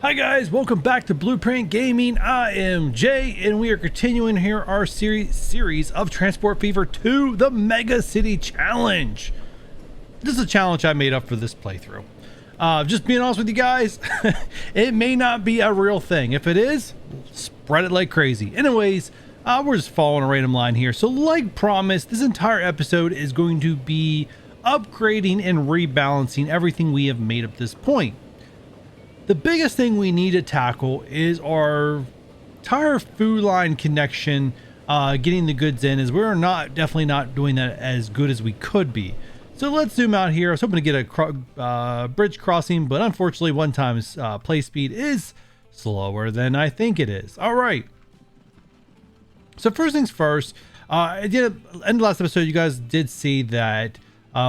Hi guys, welcome back to Blueprint Gaming. I am Jay, and we are continuing here our series of Transport Fever 2, the Mega City Challenge. This is a challenge I made up for this playthrough. Just being honest with you guys, it may not be a real thing. If it is, spread it like crazy. Anyways, we're just following a random line here. So like promised, this entire episode is going to be upgrading and rebalancing everything we have made up to this point. The biggest thing we need to tackle is our entire food line connection, getting the goods in, as we're definitely not doing that as good as we could be. So let's zoom out here. I was hoping to get a bridge crossing, but unfortunately one time's play speed is slower than I think it is. All right. So first things first, at the end of the last episode, you guys did see that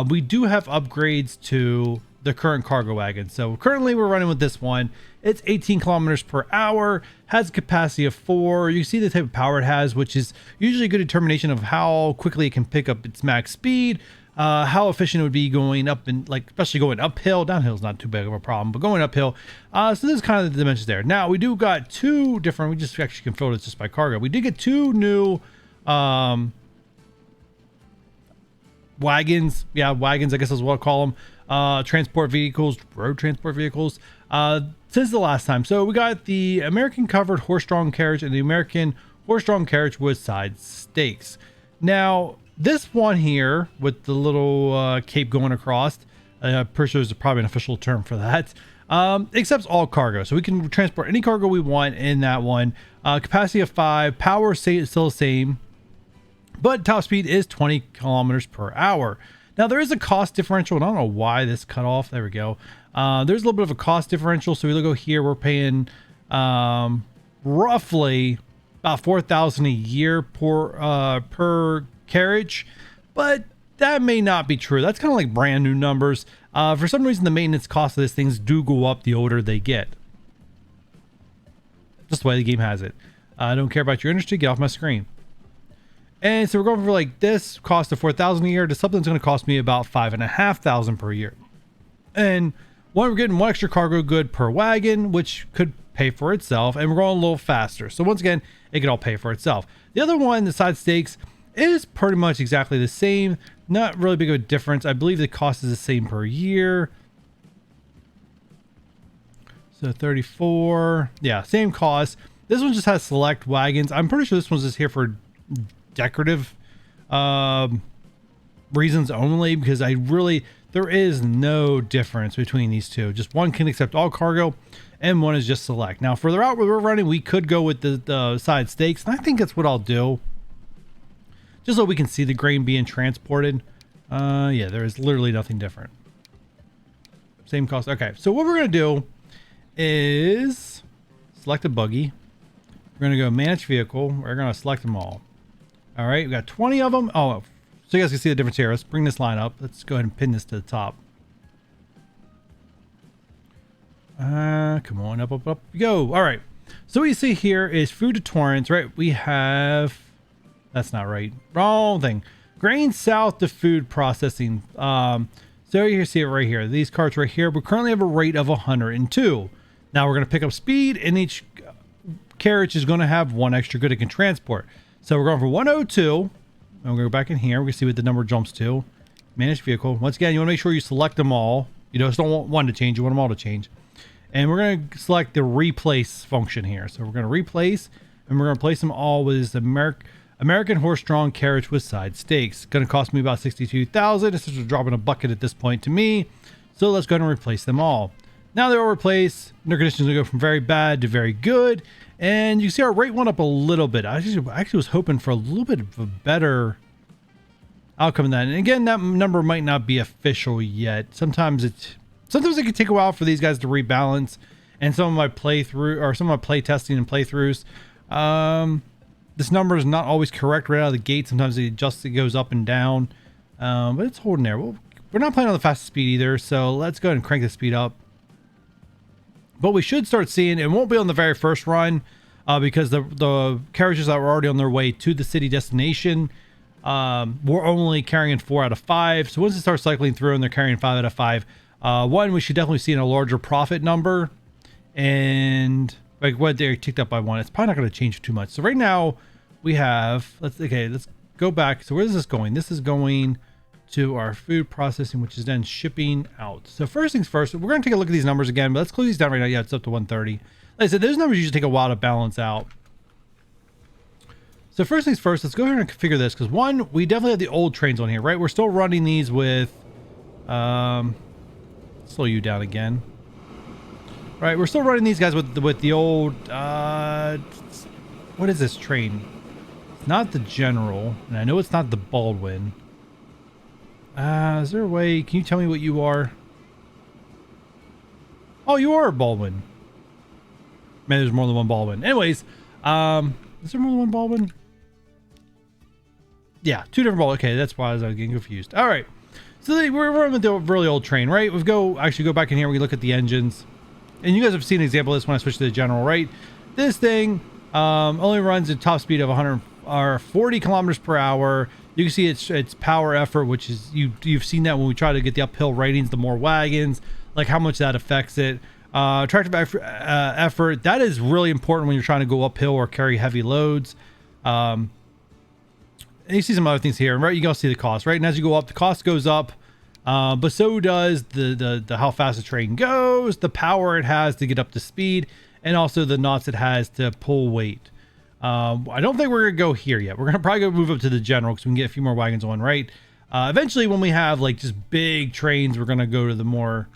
we do have upgrades to the current cargo wagon. So currently we're running with this one. It's 18 kilometers per hour, has a capacity of 4. You see the type of power it has, which is usually a good determination of how quickly it can pick up its max speed, how efficient it would be going up, and like especially going uphill. Downhill is not too big of a problem, but going uphill. So this is kind of the dimensions there. Now we do got two different, we just actually can fill it just by cargo. We did get two new wagons. Yeah, wagons, I guess is what I'll call them. Transport vehicles, road transport vehicles, since the last time. So we got the American covered horse-drawn carriage and the American horse-drawn carriage with side stakes. Now this one here with the little cape going across, I'm pretty sure there's probably an official term for that, accepts all cargo, so we can transport any cargo we want in that one. Capacity of 5, power still the same, but top speed is 20 kilometers per hour. Now there is a cost differential, and I don't know why this cut off. There we go. There's a little bit of a cost differential. So we look over here, we're paying roughly about $4,000 a year per carriage, but that may not be true. That's kind of like brand new numbers. For some reason, the maintenance costs of these things do go up the older they get. Just the way the game has it. I don't care about your industry. Get off my screen. And so we're going for like this cost of $4,000 a year to something that's going to cost me about $5,500 per year. And we're getting one extra cargo good per wagon, which could pay for itself. And we're going a little faster. So once again, it could all pay for itself. The other one, the side stakes, is pretty much exactly the same. Not really big of a difference. I believe the cost is the same per year. So 34. Yeah, same cost. This one just has select wagons. I'm pretty sure this one's just here for decorative reasons only, because there is no difference between these two. Just one can accept all cargo and one is just select. Now further out where we're running, we could go with the side stakes, and I think that's what I'll do, just so we can see the grain being transported. Yeah, there is literally nothing different. Same cost. Okay, so what we're gonna do is select a buggy. We're gonna go manage vehicle. We're gonna select them all. All right, we got 20 of them. Oh, so you guys can see the difference here. Let's bring this line up. Let's go ahead and pin this to the top. Come on, up we go. All right. So what you see here is food to Torrance, right? We have, that's not right. Wrong thing. Grain south to food processing. So you see it right here. These carts right here. We currently have a rate of 102. Now we're going to pick up speed, and each carriage is going to have one extra good it can transport. So we're going for 102, and we're going to go back in here. We can see what the number jumps to. Manage vehicle. Once again, you want to make sure you select them all. You just don't want one to change. You want them all to change. And we're going to select the replace function here. So we're going to replace, and we're going to place them all with this American horse-drawn carriage with side stakes. Going to cost me about $62,000. This is a drop in a bucket at this point to me. So let's go ahead and replace them all. Now they're all replaced. Their conditions will go from very bad to very good. And you see our rate went up a little bit. I actually was hoping for a little bit of a better outcome than that. And again, that number might not be official yet. Sometimes it can take a while for these guys to rebalance. And some of my playthrough, or some of my play testing and playthroughs, this number is not always correct right out of the gate. Sometimes it goes up and down. But it's holding there. We're not playing on the fastest speed either. So let's go ahead and crank the speed up. But we should start seeing, it won't be on the very first run, because the carriages that were already on their way to the city destination, we're only carrying 4 out of 5. So once it starts cycling through and they're carrying 5 out of 5, one, we should definitely see a larger profit number. and like what they ticked up by 1. It's probably not going to change too much. So right now we have, let's go back. So where is this going? This is going to our food processing, which is then shipping out. So first things first, we're going to take a look at these numbers again, but let's close these down right now. Yeah, it's up to 130. Like I said, those numbers usually take a while to balance out. So first things first, let's go ahead and configure this, because one, we definitely have the old trains on here, right? We're still running these with, slow you down again. Right, we're still running these guys with the old, what is this train? It's not the General, and I know it's not the Baldwin. Is there a way, can you tell me what you are? Oh, you are a Baldwin. Man, there's more than one Baldwin. Anyways, is there more than one Baldwin? Yeah, 2 different Baldwin. Okay, that's why I was getting confused. All right, so we're running with the really old train, right? We go back in here, we look at the engines. And you guys have seen an example of this when I switched to the General, right? This thing only runs at top speed of 140 kilometers per hour. You can see its power effort, which is you've seen that when we try to get the uphill ratings, the more wagons, like how much that affects it. Tractor effort, that is really important when you're trying to go uphill or carry heavy loads. And you see some other things here, right? You can also see the cost, right? And as you go up, the cost goes up. But so does the how fast the train goes, the power it has to get up to speed, and also the knots it has to pull weight. I don't think we're gonna go here yet. We're gonna probably go move up to the General because we can get a few more wagons on, right? Eventually, when we have like just big trains, we're gonna go to the more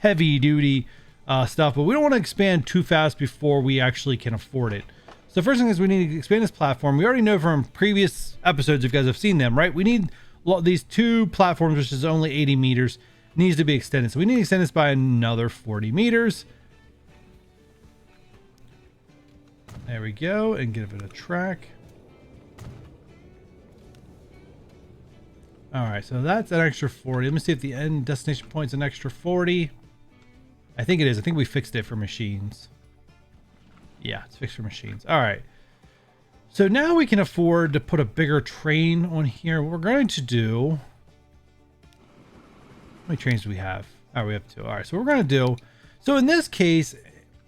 heavy duty stuff, but we don't want to expand too fast before we actually can afford it. So first thing is we need to expand this platform. We already know from previous episodes, if you guys have seen them, right? We need these 2 platforms, which is only 80 meters, needs to be extended. So we need to extend this by another 40 meters. There we go, and give it a track. All right, so that's an extra 40. Let me see if the end destination point's an extra 40. I think it is. I think we fixed it for machines. Yeah, it's fixed for machines. All right. So now we can afford to put a bigger train on here. What we're going to do... How many trains do we have? Oh, we have 2. All right, so what we're going to do... So in this case,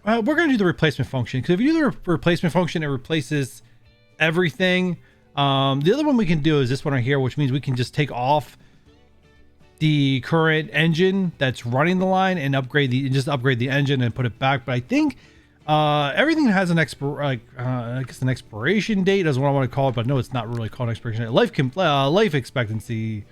we're going to do the replacement function. Because if you do the replacement function, it replaces everything. The other one we can do is this one right here, which means we can just take off the current engine that's running the line and upgrade the engine and put it back. But I think... everything has an I guess an expiration date is what I want to call it, but no, it's not really called an expiration date. Life expectancy.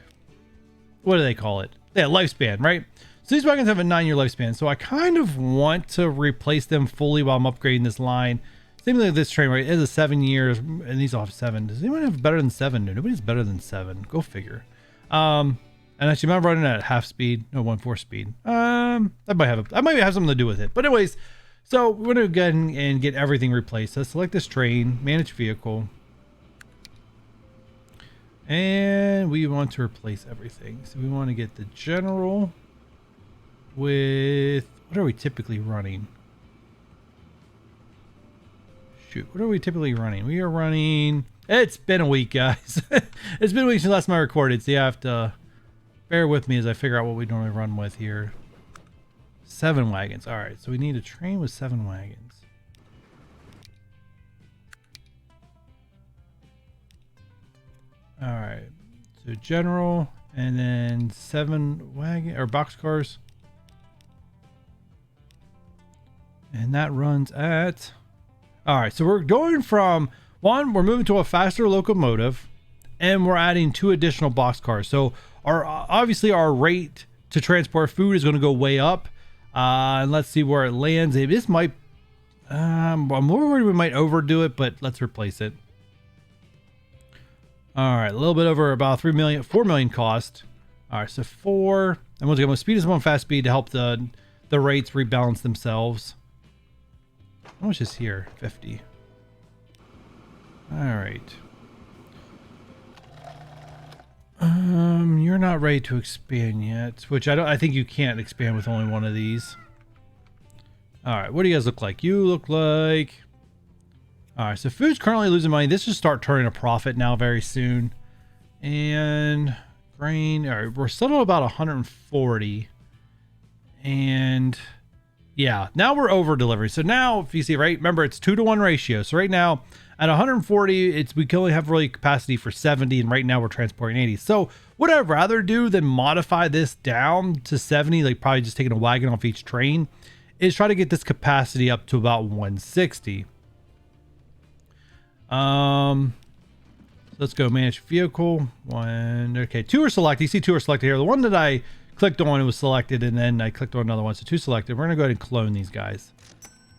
What do they call it? Yeah, lifespan, right? So these wagons have a 9-year lifespan. So I kind of want to replace them fully while I'm upgrading this line. Same thing with this train, right? It is a 7 years, and these all have 7. Does anyone have better than 7? No, nobody's better than 7. Go figure. And actually, I'm running at half speed, no 1/4 speed. I might have something to do with it. But anyways. So we're going to go ahead and get everything replaced. So select this train, manage vehicle. And we want to replace everything. So we want to get the General with, what are we typically running? Shoot, what are we typically running? We are running, it's been a week, guys. It's been a week since last time I recorded, so you have to bear with me as I figure out what we normally run with here. 7 wagons. All right, so we need a train with 7 wagons. All right, so General, and then 7 wagon or boxcars, and that runs at. All right, so we're going from one. We're moving to a faster locomotive, and we're adding 2 additional boxcars. So obviously our rate to transport food is going to go way up. And let's see where it lands. This might, I'm worried we might overdo it, but let's replace it. All right, a little bit over about 4 million cost. All right, so 4, and once again, we'll speed this one fast speed to help the rates rebalance themselves. How much is here? 50. All right. You're not ready to expand yet, which I think you can't expand with only one of these. All right, what do you guys look like? You look like... All right, so food's currently losing money. This should start turning a profit now very soon. And grain, all right, we're still at about 140. And Yeah, now we're over delivering. So now, if you see, right, remember it's 2-to-1 ratio. So right now at 140, we can only have really capacity for 70, and right now we're transporting 80. So what I'd rather do than modify this down to 70, like probably just taking a wagon off each train, is try to get this capacity up to about 160. Let's go manage vehicle. Okay, 2 are selected. You see 2 are selected here. The one that I clicked on, it was selected, and then I clicked on another one, so 2 selected. We're gonna go ahead and clone these guys.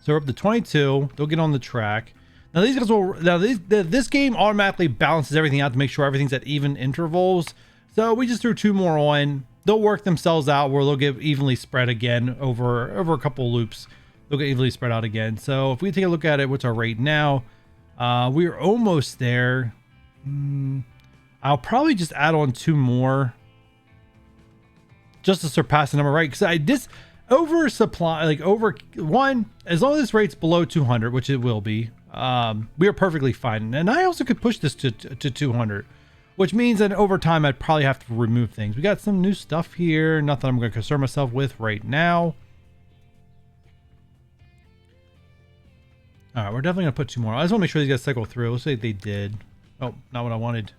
So we're up to 22. They'll get on the track. Now these guys will. Now this game automatically balances everything out to make sure everything's at even intervals. So we just threw 2 more on. They'll work themselves out where they'll get evenly spread again over a couple of loops. They'll get evenly spread out again. So if we take a look at it, what's our rate now? We're almost there. I'll probably just add on 2 more just to surpass the number, right? Because this oversupply, like over one, as long as this rate's below 200, which it will be, we are perfectly fine. And I also could push this to 200, which means that over time I'd probably have to remove things. We got some new stuff here, nothing I'm going to concern myself with right now. All right, we're definitely going to put 2 more. I just want to make sure these guys cycle through. Let's say they did. Oh, not what I wanted.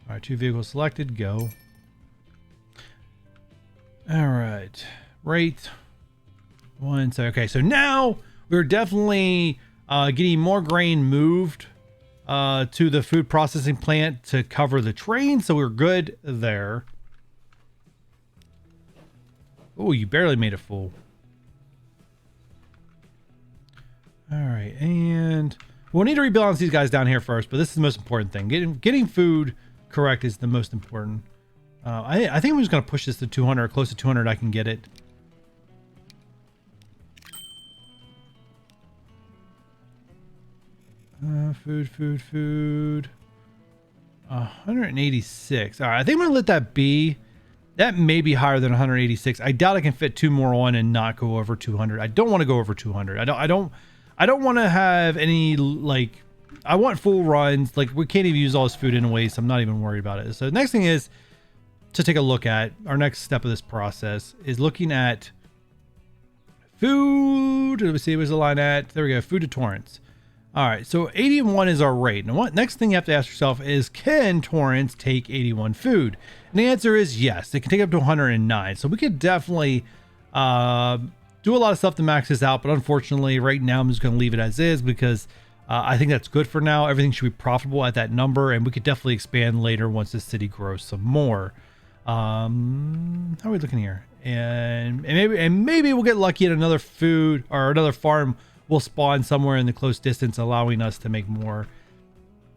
All right, 2 vehicles selected, go. All right, rate 1. So, okay, so now we're definitely getting more grain moved to the food processing plant to cover the train. So we're good there. Oh, you barely made it full. All right, and we'll need to rebalance these guys down here first, but this is the most important thing. Getting food correct is the most important. I think I'm just going to push this to 200, close to 200. I can get it. Food. 186. All right, I think I'm going to let that be. That may be higher than 186. I doubt I can fit 2 more on and not go over 200. I don't want to go over 200. I don't want to have any, like, I want full runs. Like, we can't even use all this food anyway, so I'm not even worried about it. So the next thing is to take a look at our next step of this process is looking at food. Let me see, where's the line at? There we go, food to Torrance. All right, so 81 is our rate. Now, next thing you have to ask yourself is, can Torrance take 81 food? And the answer is yes. It can take up to 109. So we could definitely do a lot of stuff to max this out. But unfortunately, right now, I'm just going to leave it as is because I think that's good for now. Everything should be profitable at that number. And we could definitely expand later once the city grows some more. How are we looking here? And maybe we'll get lucky at another food or another farm will spawn somewhere in the close distance, allowing us to make more,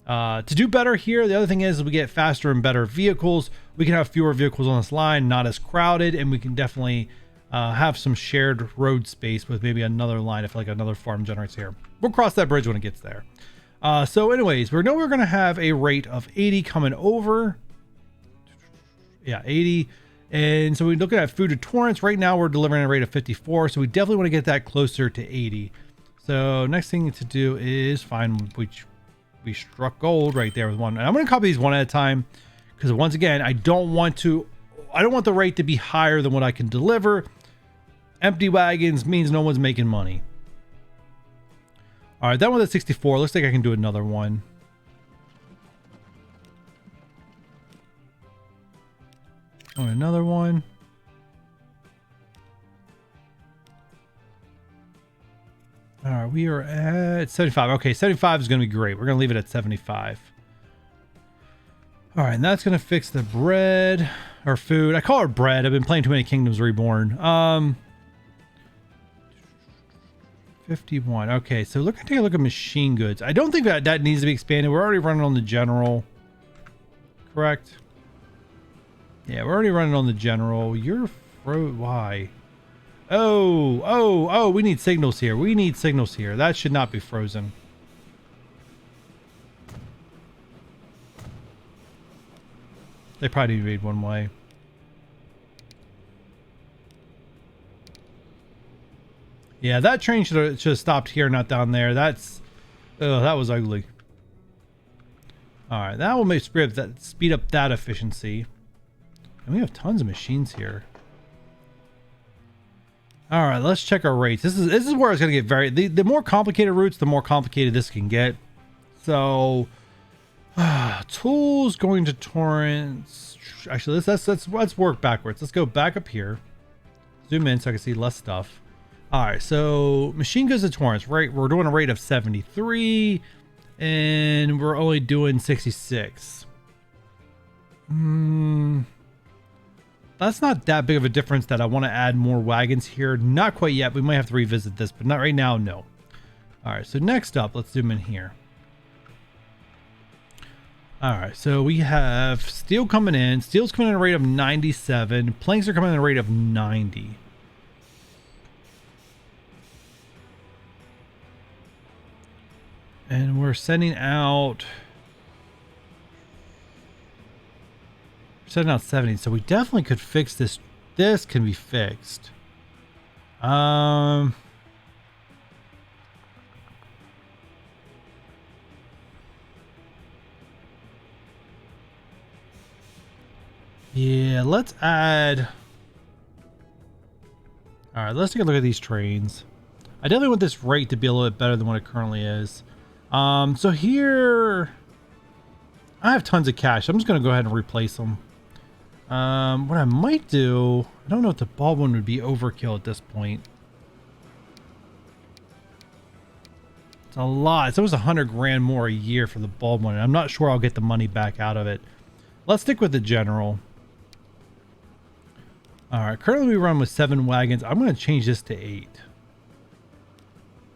to do better here. The other thing is we get faster and better vehicles. We can have fewer vehicles on this line, not as crowded, and we can definitely have some shared road space with maybe another line if like another farm generates here. We'll cross that bridge when it gets there. So anyways, we know we're going to have a rate of 80 coming over. Yeah, 80. And so we're looking at food to Torrance. Right now we're delivering a rate of 54. So we definitely want to get that closer to 80. So next thing to do is find which we struck gold right there with one. And I'm going to copy these one at a time because once again, I don't want the rate to be higher than what I can deliver. Empty wagons means no one's making money. All right, that one's at 64. Looks like I can do another one. On another one. All right, we are at 75. Okay, 75 is going to be great. We're going to leave it at 75. All right, and that's going to fix the bread or food. I call it bread. I've been playing too many Kingdoms Reborn. 51. Okay, so take a look at machine goods. I don't think that needs to be expanded. We're already running on the general. Correct? Yeah, we're already running on the general. Why? Oh, we need signals here. We need signals here. That should not be frozen. They probably need to read one way. Yeah, that train should have stopped here, not down there. That was ugly. All right, that will make speed up that efficiency. And we have tons of machines here. All right, let's check our rates. This is where it's gonna get the more complicated routes, the more complicated this can get. So, tools going to torrents. Actually, let's work backwards. Let's go back up here, zoom in so I can see less stuff. All right, so machine goods to torrents. Right, we're doing a rate of 73, and we're only doing 66. That's not that big of a difference that I want to add more wagons here. Not quite yet. We might have to revisit this, but not right now, no. All right, so next up, let's zoom in here. All right, so we have steel coming in. Steel's coming in at a rate of 97. Planks are coming in at a rate of 90. And we're sending out... setting out 70, so we definitely could fix this. This can be fixed. Yeah, let's add. All right, let's take a look at these trains. I definitely want this rate to be a little bit better than what it currently is. So here I have tons of cash. I'm just gonna go ahead and replace them. What I might do, I don't know if the bulb one would be overkill at this point. It's a lot. It's almost 100 grand more a year for the bulb one. And I'm not sure I'll get the money back out of it. Let's stick with the general. All right, currently we run with 7 wagons. I'm going to change this to 8.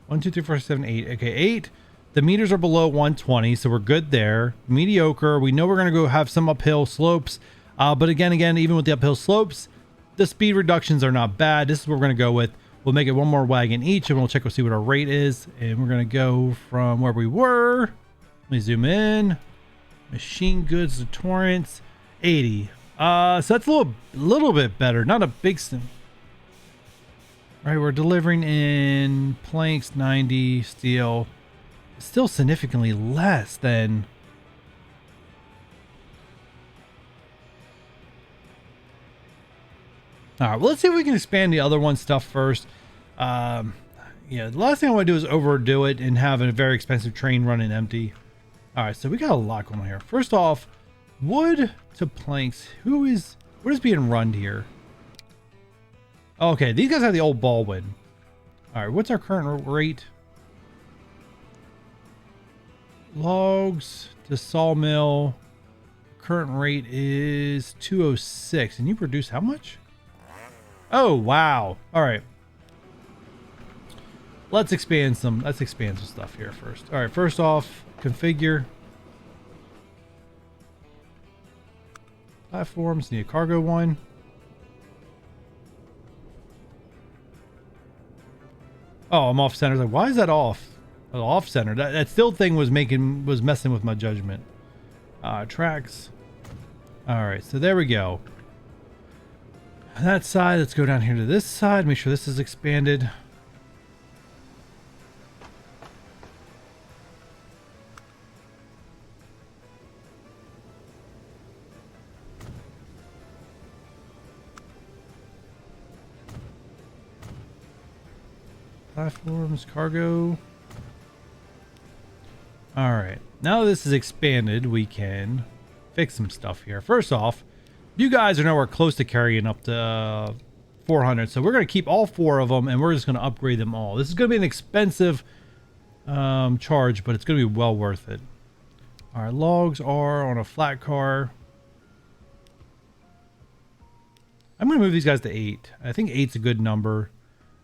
1, 2, 3, 4, 7, 8. Okay, 8. The meters are below 120, so we're good there. Mediocre. We know we're going to go have some uphill slopes. But again, even with the uphill slopes, the speed reductions are not bad. This is what we're going to go with. We'll make it 1 more wagon each, and we'll check, we'll see what our rate is. And we're going to go from where we were. Let me zoom in. Machine goods to torrents, 80. So that's a little bit better. Not a big sim. Right, we're delivering in planks, 90, steel. Still significantly less than... All right, well, let's see if we can expand the other one stuff first. Yeah, the last thing I want to do is overdo it and have a very expensive train running empty. All right, so we got a lot going on here. First off, wood to planks. What is being run here? Okay, these guys have the old Baldwin. All right, what's our current rate? Logs to sawmill. Current rate is 206, and you produce how much? Oh, wow. All right. Let's expand some stuff here first. All right, first off, configure. Platforms, need a cargo one. Oh, I'm off center. Like, why is that off? Oh, off center. That still thing was messing with my judgment. Tracks. All right, so there we go. That side, let's go down here to this side, make sure this is expanded. Platforms, cargo. All right, now this is expanded, we can fix some stuff here. First off, you guys are nowhere close to carrying up to 400, so we're going to keep all 4 of them, and we're just going to upgrade them all. This is going to be an expensive charge, but it's going to be well worth it. All right, logs are on a flat car. I'm going to move these guys to 8. I think 8's a good number.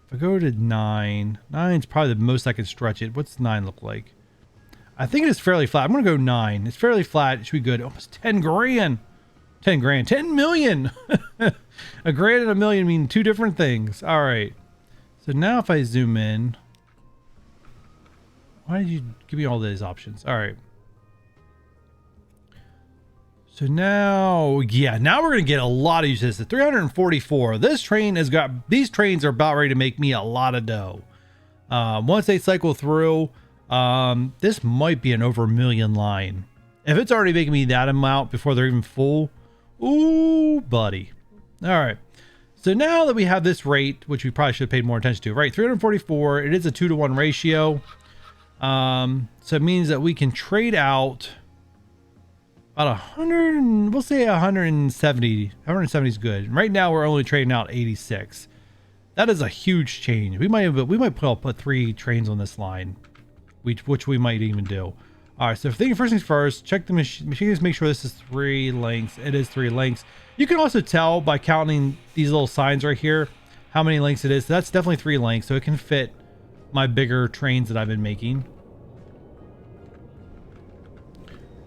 If I go to 9, 9's probably the most I can stretch it. What's 9 look like? I think it is fairly flat. I'm going to go 9. It's fairly flat. It should be good. Almost 10 grand. 10 grand. 10 million. A grand and a million mean 2 different things. All right. So now if I zoom in. Why did you give me all these options? All right. So now, yeah, now we're going to get a lot of use of this. The 344. This train has got, these trains are about ready to make me a lot of dough. Once they cycle through, this might be an over $1 million line. If it's already making me that amount before they're even full, ooh, buddy. All right. So now that we have this rate, which we probably should have paid more attention to, right? 344, it is a 2-to-1 ratio. So it means that we can trade out about 100, we'll say 170. 170 is good. Right now we're only trading out 86. That is a huge change. We might put 3 trains on this line, which we might even do. All right, so first things first, check the machine, make sure this is 3 lengths. It is 3 lengths. You can also tell by counting these little signs right here how many lengths it is. So that's definitely 3 lengths, so it can fit my bigger trains that I've been making.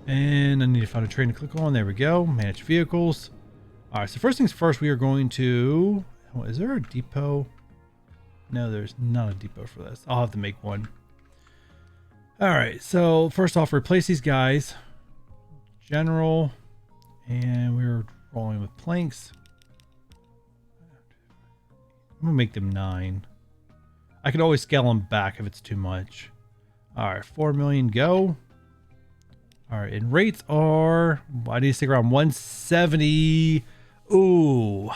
And I need to find a train to click on. There we go. Manage vehicles. All right, so first things first, we are going to... Oh, is there a depot? No, there's not a depot for this. I'll have to make one. All right, so first off, replace these guys. General. And we're rolling with planks. I'm going to make them 9. I can always scale them back if it's too much. All right, 4 million, go. All right, and rates are, I need to stick around 170. Ooh.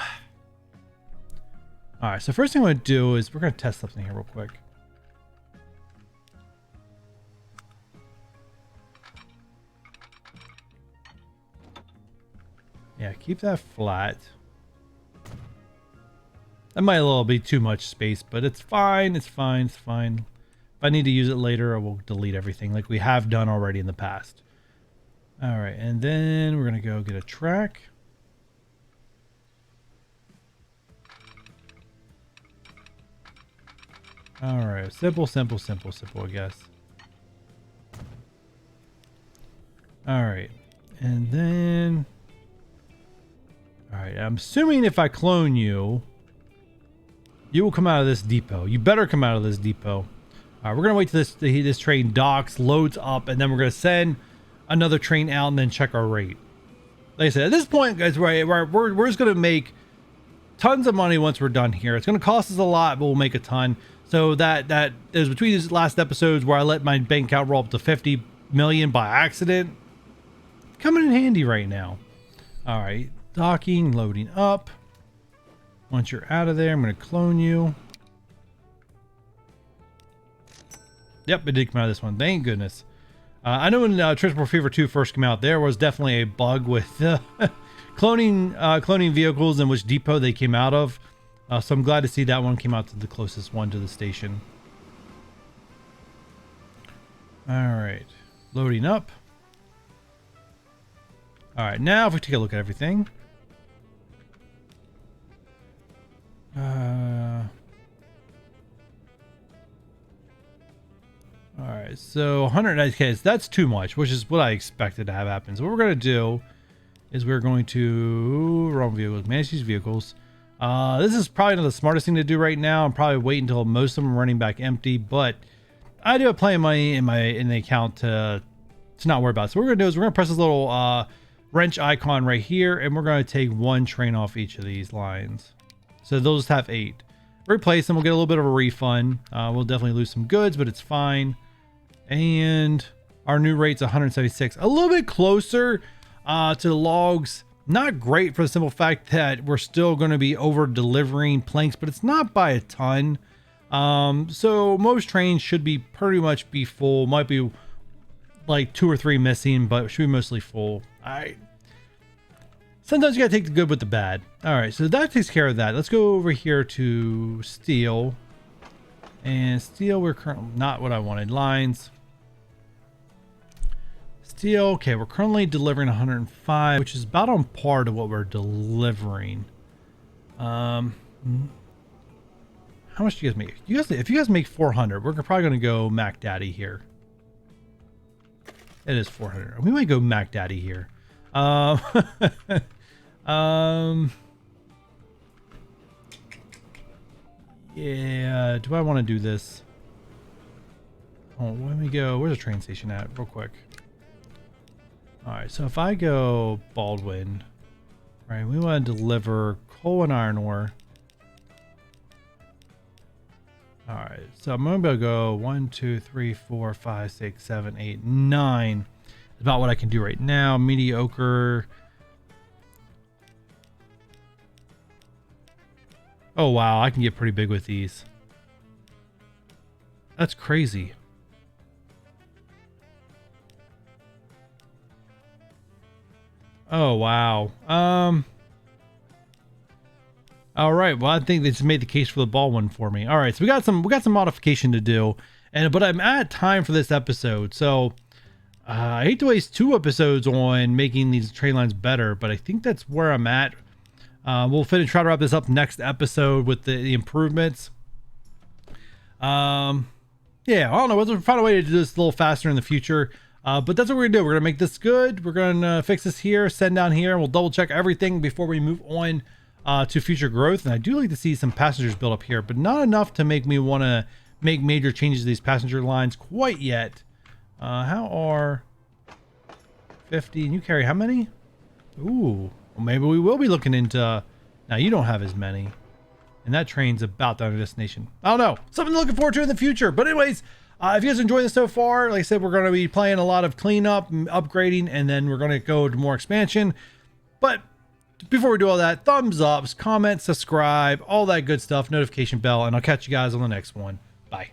All right, so first thing I'm going to do is we're going to test something here real quick. Yeah, keep that flat. That might a little be too much space, but it's fine. It's fine. It's fine. If I need to use it later, I will delete everything like we have done already in the past. All right, and then we're going to go get a track. All right, simple, I guess. All right, and then... All right, I'm assuming if I clone you, you will come out of this depot. You better come out of this depot. All right, we're going to wait till this train docks, loads up, and then we're going to send another train out and then check our rate. Like I said, at this point, guys, we're just going to make tons of money once we're done here. It's going to cost us a lot, but we'll make a ton. So that is between these last episodes where I let my bank account roll up to 50 million by accident. Coming in handy right now. All right. Docking, loading up. Once you're out of there, I'm going to clone you. Yep, it did come out of this one. Thank goodness. I know when Transport Fever 2 first came out, there was definitely a bug with cloning vehicles and which depot they came out of. So I'm glad to see that one came out to the closest one to the station. All right, loading up. All right, now if we take a look at everything. All right, so 100, okay, that's too much, which is what I expected to have happen. So what we're going to do is we're going to wrong vehicles, manage these vehicles. This is probably not the smartest thing to do right now. I'm probably wait until most of them are running back empty, but I do have plenty of money in the account to not worry about it. So what we're going to do is we're going to press this little wrench icon right here, and we're going to take 1 train off each of these lines. So they'll just have 8. Replace them, we'll get a little bit of a refund. We'll definitely lose some goods, but it's fine. And our new rate's 176, a little bit closer to the logs. Not great for the simple fact that we're still going to be over delivering planks, but it's not by a ton. So most trains should be pretty much be full. Might be like 2 or 3 missing, but it should be mostly full. Sometimes you gotta take the good with the bad. All right, so that takes care of that. Let's go over here to steel. And steel, we're currently not what I wanted. Lines. Steel, okay, we're currently delivering 105, which is about on par to what we're delivering. How much do you guys make? If you guys make 400, we're probably gonna go Mac Daddy here. It is 400. We might go Mac Daddy here. Yeah, do I want to do this? Oh, let me go. Where's the train station at? Real quick. All right, so if I go Baldwin, right, we want to deliver coal and iron ore. All right, so I'm going to go 1, 2, 3, 4, 5, 6, 7, 8, 9. About what I can do right now. Mediocre. Oh, wow. I can get pretty big with these. That's crazy. Oh, wow. All right. Well, I think they just made the case for the ball one for me. All right. So we got some modification to do, but I'm at time for this episode. So I hate to waste 2 episodes on making these train lines better, but I think that's where I'm at. We'll try to wrap this up next episode with the improvements. Yeah, I don't know. We'll find a way to do this a little faster in the future. But that's what we're gonna do. We're gonna make this good. We're gonna fix this here, send down here, and we'll double check everything before we move on to future growth. And I do like to see some passengers build up here, but not enough to make me want to make major changes to these passenger lines quite yet. How are 50? And you carry how many? Ooh, well, maybe we will be looking into. Now you don't have as many. And that train's about down to destination. I don't know. Something to looking forward to in the future. But anyways, if you guys enjoyed this so far, like I said, we're going to be playing a lot of cleanup and upgrading, and then we're going to go to more expansion. But before we do all that, thumbs ups, comment, subscribe, all that good stuff, notification bell, and I'll catch you guys on the next one. Bye.